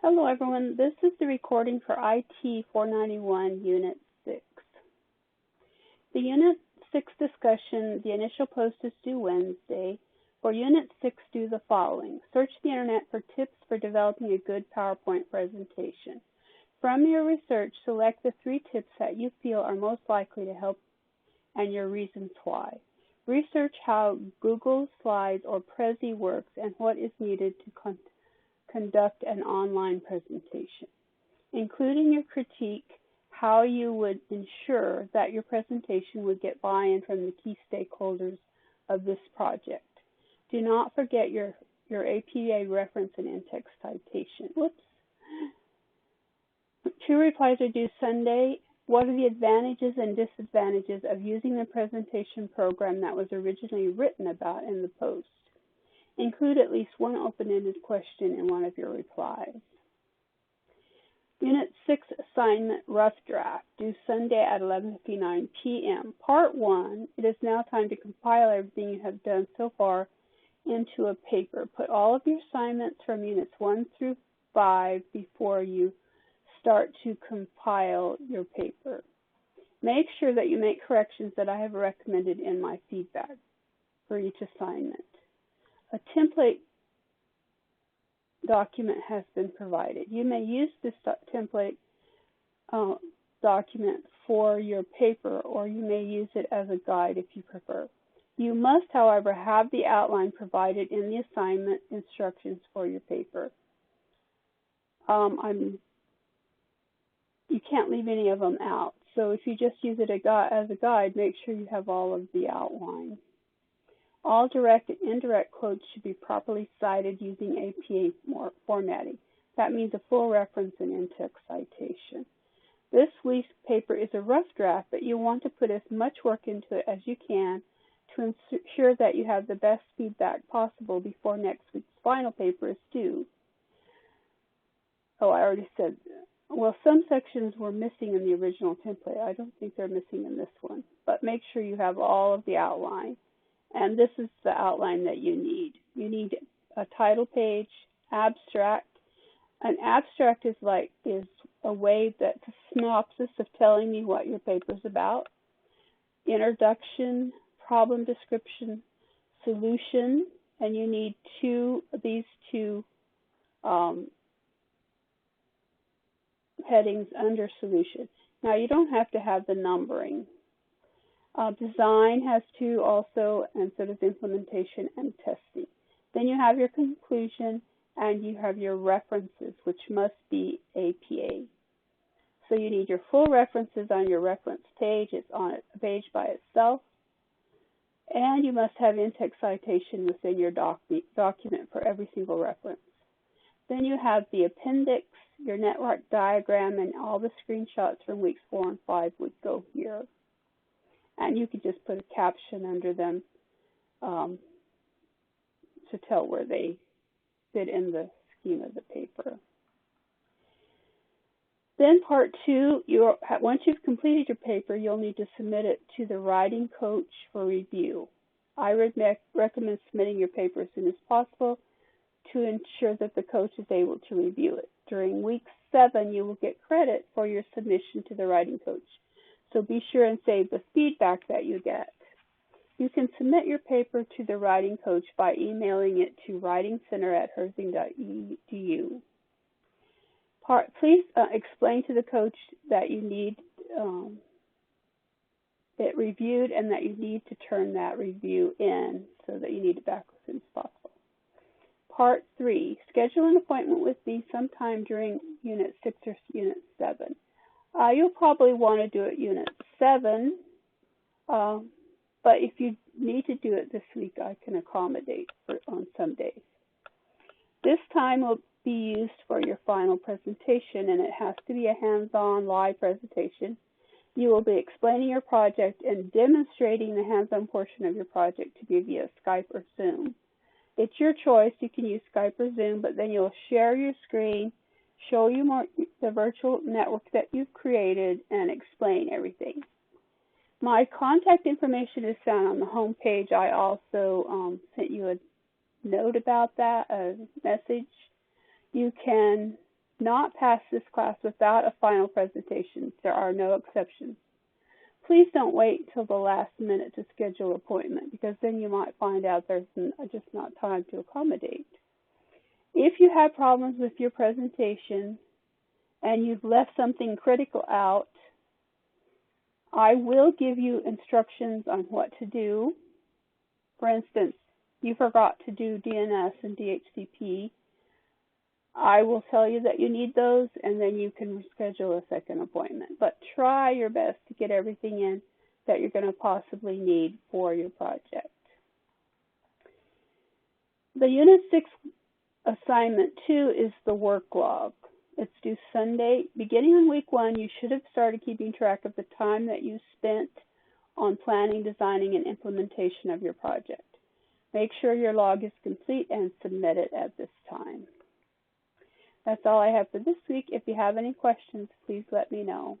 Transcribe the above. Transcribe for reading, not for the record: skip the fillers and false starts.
Hello everyone, this is the recording for IT491 Unit 6. The Unit 6 discussion, the initial post is due Wednesday. For Unit 6, do the following. Search the internet for tips for developing a good PowerPoint presentation. From your research, select the 3 tips that you feel are most likely to help and your reasons why. Research how Google Slides or Prezi works and what is needed to conduct an online presentation. Include in your critique how you would ensure that your presentation would get buy-in from the key stakeholders of this project. Do not forget your APA reference and in-text citation. Whoops. 2 replies are due Sunday. What are the advantages and disadvantages of using the presentation program that was originally written about in the post? Include at least one open-ended question in one of your replies. Unit 6 assignment rough draft, due Sunday at 11:59 p.m. Part 1, it is now time to compile everything you have done so far into a paper. Put all of your assignments from Units 1 through 5 before you start to compile your paper. Make sure that you make corrections that I have recommended in my feedback for each assignment. A template document has been provided. You may use this template document for your paper, or you may use it as a guide if you prefer. You must, however, have the outline provided in the assignment instructions for your paper. You can't leave any of them out. So if you just use it as a guide, make sure you have all of the outline. All direct and indirect quotes should be properly cited using APA formatting. That means a full reference and in-text citation. This week's paper is a rough draft, but you want to put as much work into it as you can to ensure that you have the best feedback possible before next week's final paper is due. Oh, I already said, well, some sections were missing in the original template. I don't think they're missing in this one, but make sure you have all of the outline. And this is the outline that you need. You need a title page, abstract. An abstract is a way that's a synopsis of telling me what your paper is about. Introduction, problem description, solution, and you need these two headings under solution. Now, you don't have to have the numbering. Design has 2 also, and so does implementation and testing. Then you have your conclusion, and you have your references, which must be APA. So you need your full references on your reference page. It's on a page by itself. And you must have in-text citation within your document for every single reference. Then you have the appendix, your network diagram, and all the screenshots from weeks 4 and 5 would go here. And you could just put a caption under them to tell where they fit in the scheme of the paper. Then part 2, once you've completed your paper, you'll need to submit it to the writing coach for review. I would recommend submitting your paper as soon as possible to ensure that the coach is able to review it. During week 7, you will get credit for your submission to the writing coach. So be sure and save the feedback that you get. You can submit your paper to the writing coach by emailing it to writingcenter@herzing.edu. Please explain to the coach that you need it reviewed and that you need to turn that review in so that you need it back as soon as possible. Part 3, schedule an appointment with me sometime during Unit 6 or Unit 7. You'll probably want to do it Unit 7, but if you need to do it this week, I can accommodate on some days. This time will be used for your final presentation, and it has to be a hands-on live presentation. You will be explaining your project and demonstrating the hands-on portion of your project to be via Skype or Zoom. It's your choice. You can use Skype or Zoom, but then you'll share your screen, show you the virtual network that you've created, and explain everything. My contact information is found on the home page. I also sent you a note about that, a message. You can not pass this class without a final presentation. There are no exceptions. Please don't wait till the last minute to schedule an appointment, because then you might find out there's just not time to accommodate. If you have problems with your presentation and you've left something critical out, I will give you instructions on what to do. For instance, you forgot to do DNS and DHCP. I will tell you that you need those, and then you can schedule a second appointment. But try your best to get everything in that you're going to possibly need for your project. The Unit 6 Assignment 2 is the work log. It's due Sunday. Beginning on week 1, you should have started keeping track of the time that you spent on planning, designing, and implementation of your project. Make sure your log is complete and submit it at this time. That's all I have for this week. If you have any questions, please let me know.